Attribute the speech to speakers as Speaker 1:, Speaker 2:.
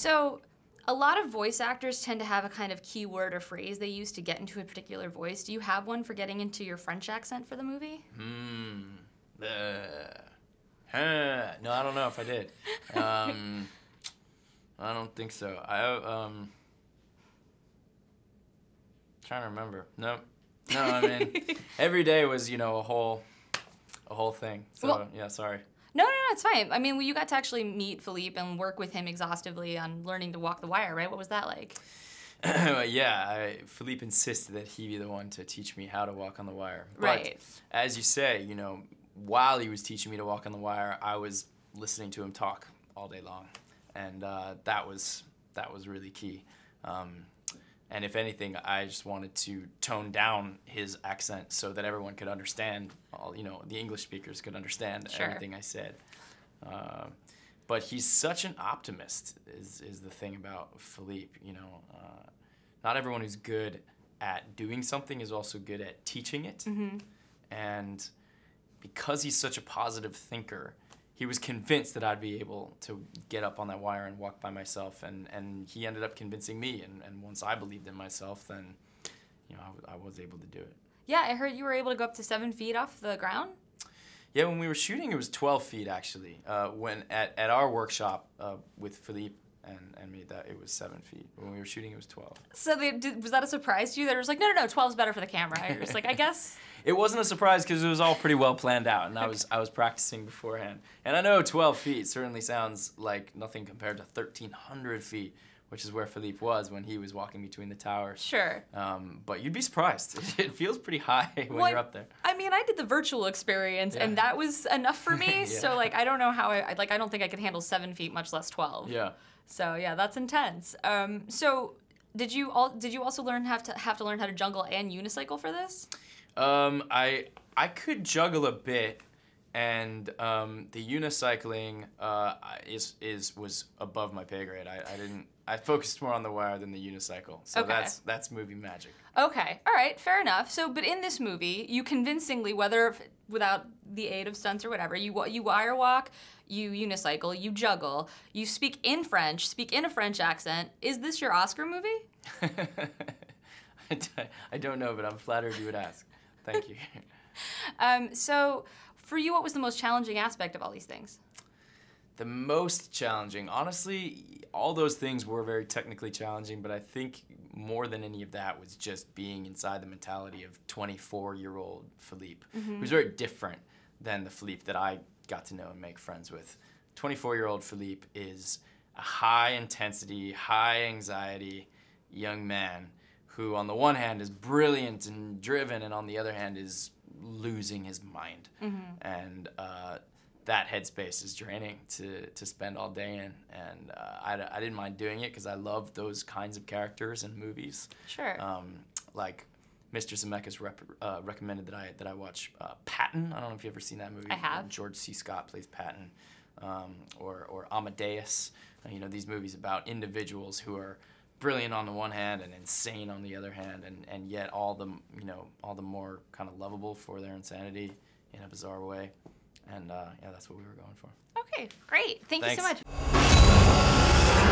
Speaker 1: So a lot of voice actors tend to have a kind of keyword or phrase they use to get into a particular voice. Do you have one for getting into your French accent for the movie?
Speaker 2: No, I don't know if I did. I don't think so. Trying to remember. No, I mean, every day was, you know, a whole thing. So
Speaker 1: Well,
Speaker 2: yeah, sorry.
Speaker 1: No, it's fine. I mean, well, you got to actually meet Philippe and work with him exhaustively on learning to walk the wire, right? What was that like?
Speaker 2: Yeah, Philippe insisted that he be the one to teach me how to walk on the wire. But
Speaker 1: Right.
Speaker 2: as you say, you know, while he was teaching me to walk on the wire, I was listening to him talk all day long, and that was really key. And if anything, I just wanted to tone down his accent so that everyone could understand, you know, the English speakers could understand everything I said. But he's such an optimist is the thing about Philippe, you know. Not everyone who's good at doing something is also good at teaching it.
Speaker 1: Mm-hmm.
Speaker 2: And because he's such a positive thinker, he was convinced that I'd be able to get up on that wire and walk by myself, and he ended up convincing me, and once I believed in myself, then, you know, I was able to do it.
Speaker 1: Yeah, I heard you were able to go up to 7 feet off the ground?
Speaker 2: Yeah, when we were shooting, it was 12 feet, actually. When at our workshop with Philippe and me, that it was 7 feet. When we were shooting, it was 12.
Speaker 1: So was that a surprise to you? They were just like, no, 12's better for the camera. You're just like, I guess.
Speaker 2: It wasn't a surprise because it was all pretty well planned out, and I was practicing beforehand. And I know 12 feet certainly sounds like nothing compared to 1,300 feet, which is where Philippe was when he was walking between the towers.
Speaker 1: Sure.
Speaker 2: But you'd be surprised. It feels pretty high when you're up there.
Speaker 1: I mean, I did the virtual experience, and that was enough for me.
Speaker 2: Yeah.
Speaker 1: So like, I don't know how I don't think I could handle 7 feet, much less 12.
Speaker 2: Yeah.
Speaker 1: So yeah, that's intense. So did you also have to learn how to juggle and unicycle for this?
Speaker 2: I could juggle a bit, and the unicycling was above my pay grade. I focused more on the wire than the unicycle. So
Speaker 1: Okay.
Speaker 2: that's movie magic.
Speaker 1: Okay, all right, fair enough. So, but in this movie, you convincingly, without the aid of stunts or whatever, you wire walk, you unicycle, you juggle, you speak in French, speak in a French accent. Is this your Oscar movie?
Speaker 2: I don't know, but I'm flattered you would ask. Thank you.
Speaker 1: So, for you, what was the most challenging aspect of all these things?
Speaker 2: The most challenging, honestly, all those things were very technically challenging, but I think more than any of that was just being inside the mentality of 24-year-old Philippe, who's very different than the Philippe that I got to know and make friends with. 24-year-old Philippe is a high-intensity, high-anxiety young man who, on the one hand, is brilliant and driven, and on the other hand, is losing his mind. And that headspace is draining to spend all day in, and I didn't mind doing it because I love those kinds of characters in movies.
Speaker 1: Sure.
Speaker 2: Like Mr. Zemeckis recommended that I watch Patton. I don't know if you've ever seen that movie.
Speaker 1: I have.
Speaker 2: George C. Scott plays Patton, or Amadeus. You know, these movies about individuals who are brilliant on the one hand and insane on the other hand, and yet all the more kind of lovable for their insanity in a bizarre way. And yeah, that's what we were going for.
Speaker 1: Okay, great. Thank you so
Speaker 2: Thanks.
Speaker 1: much.